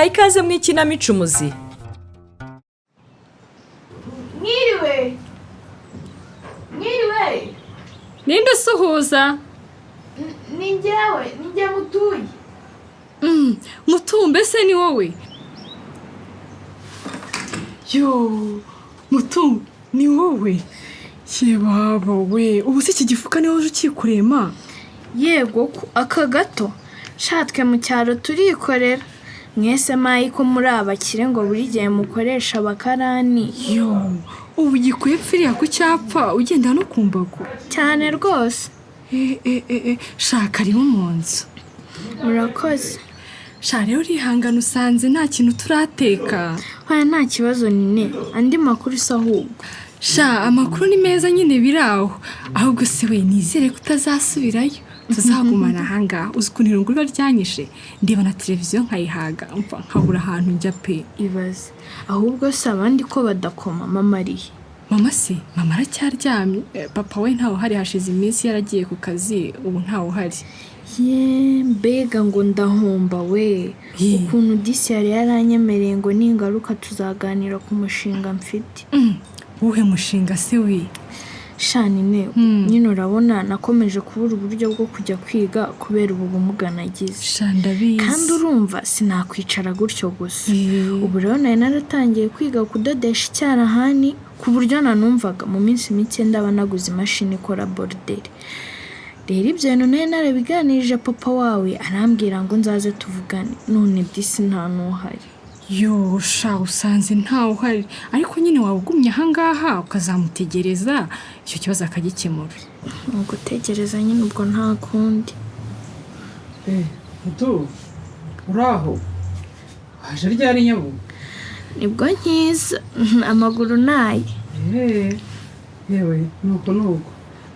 mbahaye ikaze mu ikinamico Umuzi. Mwiriwe ninde usuhuza? ni njye Mutuye. Mutumbe se ni wowe? Yo Mutu ni wowe? Yebaba we, ubu se iki gifuka niwe uje ukikurema? Yego aka gato shatwe mu cyaro turikorera, mwese mayi ko muri abakire ngo buri gihe mukoresha abakarani. Yo ubu gikuye pfiriya ku cyapa ugenda no kumbago Cyane rwose. shaka ari mu nzu. Murakoze. Sha rero urihangana usanze nta kintu turateka. Hoya nta kibazo nine, andi makuru isa ahubwo. Sha amakuru ni meza nyine biraho, ahubwo se we nizere kutazasubirayo. Tuzagumana ahangaha, uzikunira urungurwa ryanyishe ndeba na televiziyo nkayihaga mva nkabura ahantu njya pe. Ibaze ahubwo se abandi ko badakoma mama arihe? Mama se, mama aracyaryamye, papa we ntawe hari, hashize iminsi yaragiye ku kazi, ubu ntawe hari. Mbega ngo ndahomba we. Ukuntu disi yari yaranyemereye ngo ningaruka tuzaganira ku mushinga mfite. Uhe mushinga se we? Shanine, nyine urabona nakomeje kubura uburyo bwo kujya kwiga kubera ubu bumuga nagize. Sha ndabizi. Kandi urumva sinakwicara gutyo gusa. Ubu rero naratangiye kwiga kudodesha icyarahani ku buryo nanumvaga mu minsi mike ndaba naguze imashini ikora borderi. Rero ibyo bintu narabiganirije papa wawe arambwira ngo nzaze tuvugane, none disi nta nuhari. Yo sha usanze ntawe uhari, ariko nyine wabugumye ahangaha ukazamutegereza icyo kibazo akagikemura. Gutegereza nyine ubwo nta kundi. Mutu uraho haje ryari nyabu? Nibwo nkiza amaguru naye. Yewe nuko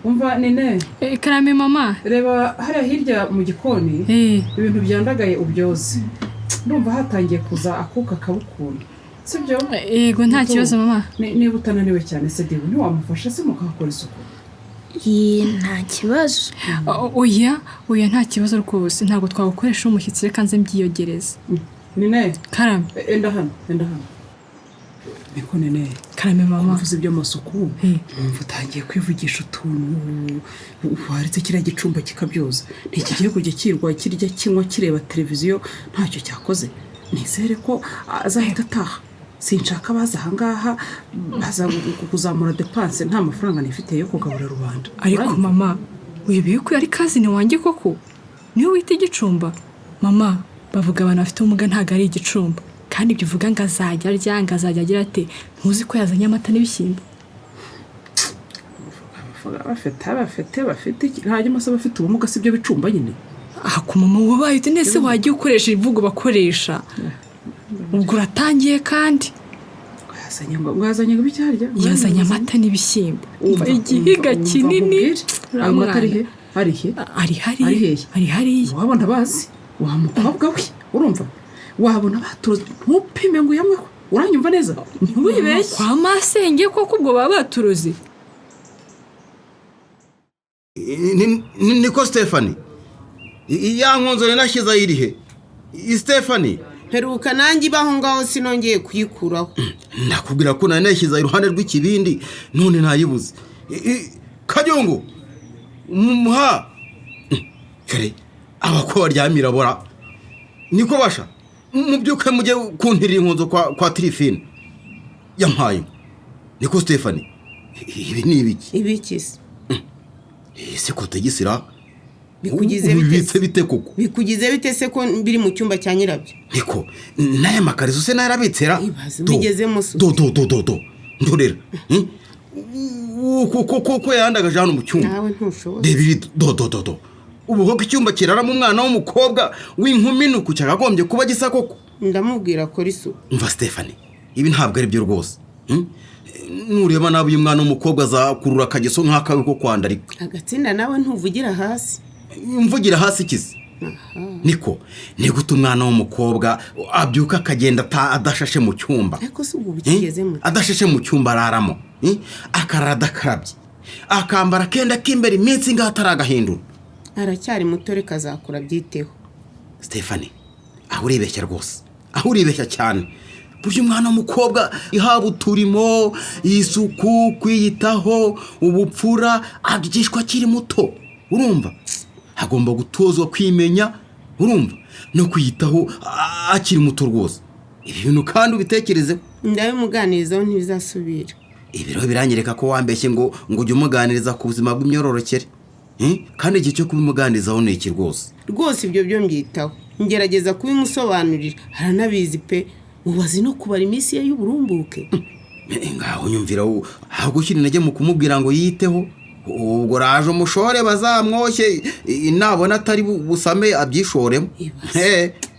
umva nene. Karame mama, Reba hariya hirya mu gikoni ibintu byandagaye ubyoze. Ndumva hatangiye kuza akuka kabukunda. Sibyo? Yego nta kibazo mama. Niba utananiwe cyane se dewe ntiwamufasha se mukakora isuku? Nta kibazo. Oya nta kibazo rwose, ntabwo twagukoresha umushyitsi reka nze mbyiyogereza. Nene. Karame. Enda hano. Niko nene. Karame mama. Uvuze by'amasuku. Umva utangiye kwivugisha utuntu. Waretse kiriya gicumba kikabyoza. Ntikigiye kujya kirwa kirya kinywa kireba televiziyo ntacyo cyakoze. Nizere ko azahita ataha. Sinshaka baza ahangaha baza kuzamura depense nta mafaranga nifite yo kugabura rubanda. Ariko mama, uyobewe ko ari kazini wanjye koko? Niyo wita igicumba? Mama, bavuga abantu bafite ubumuga ntago ari igicumba. Kandi ibyo uvuga ngo azajya arya, ngo azajya agira ate, ntuzi ko yazanye amata n'ibishyimbo? Bafite ntajya amasaba afite ubumuga sibyo bicumba nyine. Ku mama wabaye ute nese wagiye ukoresha ivugo bakoresha? Ubwo uratangiye kandi. Yazanye ngo bicyarya? Yazanye amata n'ibishyimbo. Igihiga kinini. Amata ari he? Ari hariya. Wabona bazi? Wa mukobwa we, urumva? Wabona baturoze ntupime ngo yamwe ko uranyumva neza ntiwibeshye kwa masenge koko ubwo baba baturoze. Niko Stephanie yankonzore nashyiza irihe Stephanie? Peruka nanjye baho ngaho sinongeye kuyikuraho. Ndakubwira ko nari nashyiza iruhande rw'ikibindi none ntayibuze. Kajongo muha kare abakwa ryamira bora niko basha mubyuke mujye kuntirira inkonzo kwa Trifine yampaye. Niko Stephanie ibi ni ibiki se? Ese ko tegisira bikugize bite koko? Bikugize bite se ko biri mu cyumba cya nyirabyo? Niko naye makarizo se narabitsera bigeze musu do ndorera ko yandagaje hano mu cyumba nawe ntushobora debiri do ubu hoko icyumba kirara mu mwana w'umukobwa w'inkumi nuko cyagagombye kuba gisa koko. Ndamubwira ko riso umva Stephanie ibi ntabwo ari byo rwose. Nureba nawe uyu mwana w'umukobwa azakurura akageso nk'akawe ko kwandarika. Agatsinda nawe ntuvugira hasi. Mvugira hasi kizi. Niko gute umwana w'umukobwa abyuka akagenda adashashe mu cyumba? Ariko se ubu bikigeze mu adashashe mu cyumba araramo akarada karabye akambara kenda kimbere iminsi ngataragahindura. Aracyari muto reka azakura byiteho. Stephanie aho urebeshya rwose aho uribeshya cyane burya umwana w'umukobwa ihaba uturimo isuku kwiyitaho ubupfura abyishwa akiri muto urumva hagomba gutozwa kwimenya urumva no kwiyitaho akiri muto rwose ibi bintu kandi ubitekerezeho ndabimuganirizaho ntibizasubira ibiro biranyereka ko wambeshye ngo ujye umuganiriza ku buzima bw'imyororokere kandi igihe cyo kubimuganirizaho ni iki rwose ibyo byo mbyitaho ngerageza kubimusobanurira haranabizi pe ubazi no kubara iminsi ye y'uburumbuke ngaho nyumvira aho gushyira intege mu kumubwira ngo yiteho ubwo raje umushore bazamwoshye nabona atari busame abyishoremo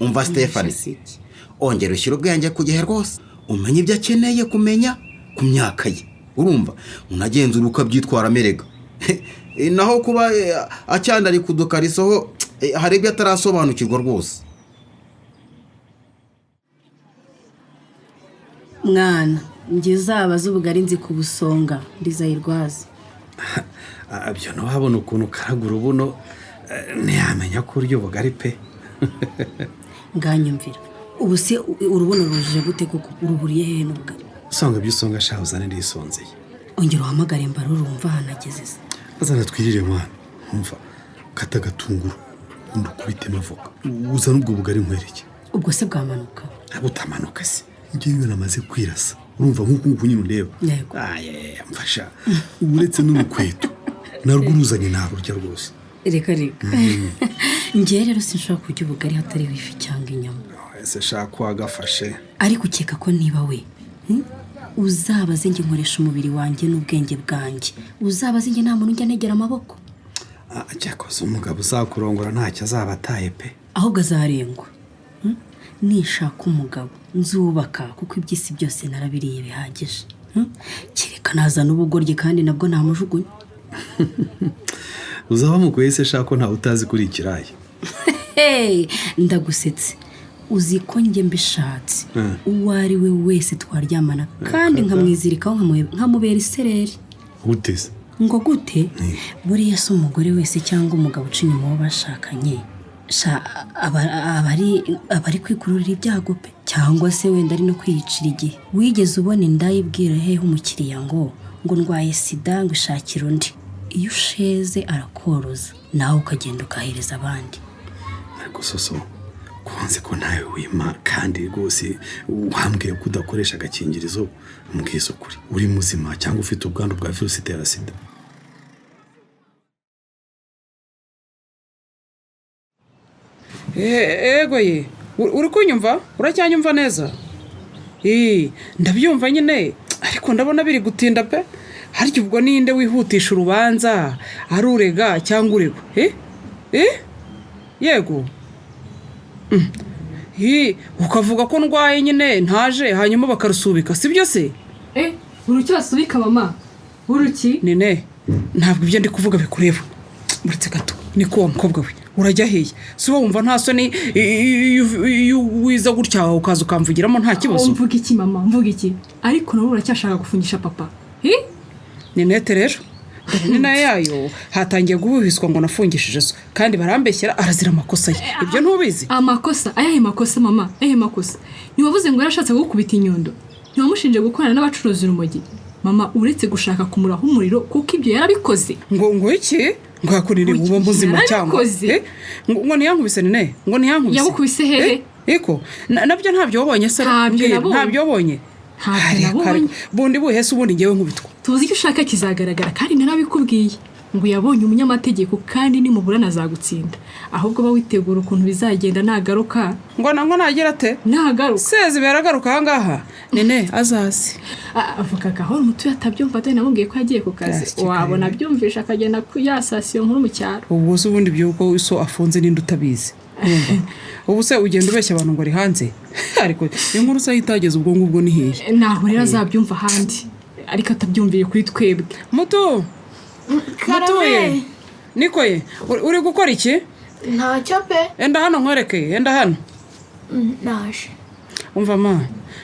umva Stefani ongera ushyira ubwenge ku gihe rwose umenye ibyo akeneye kumenya ku myaka ye urumva unagenzura uko abyitwara amerega naho kuba acyandari kudukarisoho hari ibyo atarasobanukirwa rwose mwana njye uzabaza ubugari nzi ku busonga ndizayirwaza byo ntiwabona ukuntu karagura ubuno ntiyamenya ko urya ubugari pe nganyumvira ubu se urubuno rujije gute kuko uruburiye hehe n'ubugari usanga ibyo usonga shaho uzane ndisonzeye ongera uhamagare mbara urumva hanageze se azana twirire mwana umva kata agatunguru undi ukubite amavuka uzana ubwo bugari nkwereke ubwo se bwamanuka butamanuka se ngewe namaze kwirasa urumva nk'uko nyine undeba mfasha uretse n'urukweto narwo uruzanye ntarurya rwose reka ngewe rero sinshobora kurya ubugari hatari ifi cyangwa inyama ese shaka wagafashe ariko ukeka ko niba we uzabaze njye nkoresha umubiri wanjye n'ubwenge bwanjye uzabaze njye nta muntu ujya anegera amaboko cyakoze umugabo uzakurongora ntacyo azaba ataye pe ahubwo azarengwa nishaka umugabo nzubaka kuko iby'isi byose narabiriye bihagije kereka nazana ubugoryi kandi nabwo namujugunya uzaba mugoye se shaka ko ntawe utazi kuri ikirayi ndagusetse uzi ko njye mbishatse uwo ari we wese twaryamana kandi nkamwizirikaho nkamubera isereri guteze ngo gute buriya se umugore wese cyangwa umugabo uca inyuma uwo bashakanye aba ari kwikururira ibyago pe cyangwa se wenda ari no kwiyicira igihe wigeze ubona indayibwira hehe umukiriya ngo ndwaye sida ngo ishakire undi iyo usheze arakoroza nawe ukagenda ukahereza abandi ariko soso kubanze ko ntawe wima kandi rwose wambwiye ko udakoresha agakingirizo mbwiza ukuri uri muzima cyangwa ufite ubwandu bwa virusi itera sida ego ye uri kunyumva uracyanyumva neza ndabyumva nyine ariko ndabona biri gutinda pe harya ubwo ninde wihutisha urubanza ari urega cyangwa uregwa yego ukavuga ko ndwaye nyine ntaje hanyuma bakarusubika sibyo se urucyasubika mama uruki nene ntabwo ibyo ndi kuvuga bikureba uretse gato niko wa mukobwa we urajya hehe si wowe wumva nta soni iyo wiza gutya ukaza ukamvugiramo nta kibazo mvuga iki mama mvuga iki ariko nawe uracyashaka gufungisha papa ninete rero ni nayo yayo hatangiye guhuhiswa ngo nafungishije so kandi barambeshyera arazira amakosa ye ibyo ntubizi amakosa ayahe makosa mama ayahe makosa ntiwavuze ngo yarashatse gukubita inyundo ntiwamushinje gukorana n'abacuruzi urumogi mama uretse gushaka kumuraho umuriro kuko ibyo yarabikoze ngo iki ngo hakurire uba muzima cyangwa ngo niyankubise nene ngo niyankubise yagukubise hehe iko nabyo ntabyo wabonye se ntabyo wabonye bundi buhese ubundi ngewe nkubitwa tuzi icyo ushaka kizagaragara kandi narabikubwiye ngo yabonye umunyamategeko kandi nimuburana azagutsinda ahubwo ba witegura ukuntu bizagenda nagaruka ngo nagera ate nagaruka seze beragaruka aha ngaha nene azazi avuga gahoro Mutuye atabyumva dore namubwiye ko yagiye ku kazi wabona byumvisha akagenda ku yasasiyo nkuru mu cyaro ubu se ubundi byuko iso afunze n'indi utabizi ubu se ugenda ubeshya abantu ngo ari hanze ariko inkuru se itageze ubwo ngubwo ni hehe naho rero azabyumva ahandi ariko atabyumviye kuri twebwe Mutuye niko ye uri gukora iki ntacyo pe enda hano nkwereke enda hano naje umva ma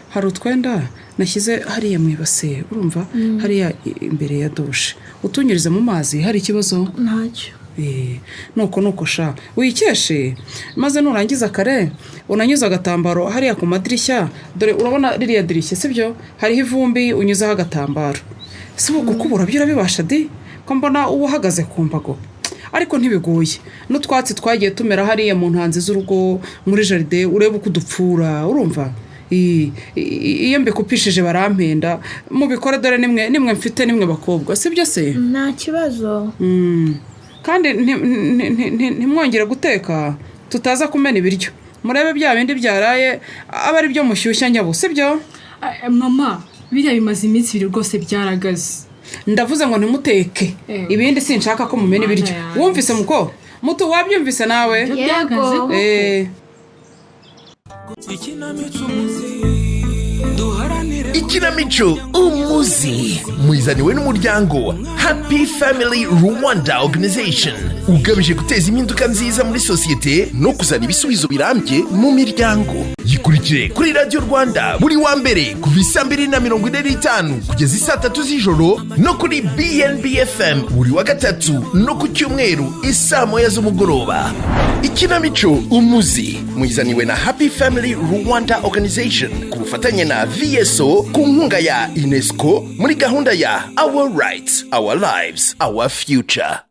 hari utwenda nashyize hariya mu ibase urumva hariya imbere ya dushe utunyurize mu mazi hari ikibazo ntacyo nuko sha wikeshe maze nurangiza kare unanyuza agatambaro hariya ku madirishya dore urabona ririya dirishya sibyo hariho ivumbi unyuzaho agatambaro si uko kubura byo urabibasha di ko mbona uba uhagaze ku mbago ariko ntibigoye n'utwatsi twagiye tumera hariya mu ntanzi z'urugo muri jaride urebe uko udupfura urumva iyo mbikupishije barampenda mubikore dore nimwe mfite nimwe bakobwa sibyo se nta kibazo kandi ntimwongere guteka tutaza kumena ibiryo murebe bya bindi byaraye aba ari byo mushyushya nyabo sibyo mama biriya bimaze iminsi ibiri rwose byaragaze ndavuze ngo ntimuteke ibindi sinshaka ko mumena ibiryo wumvise muko mutu wabyumvise nawe yego ikinamico umuzi mwizaniwe n'umuryango Happy Family Rwanda Organization ugamije guteza impinduka nziza muri sosiyete no kuzana ibisubizo birambye mu miryango. Yikurikire kuri Radio Rwanda buri wa mbere kuva 2:45 kugeza 3 z'ijoro no kuri BNB FM buri wa gatatu no ku cyumweru 1:00 z'umugoroba. Ikinamico umuzi mwizaniwe na Happy Family Rwanda Organization ku bufatanye na VSO ku nkunga ya UNESCO muri gahunda ya Our Rights, Our Lives, Our Future.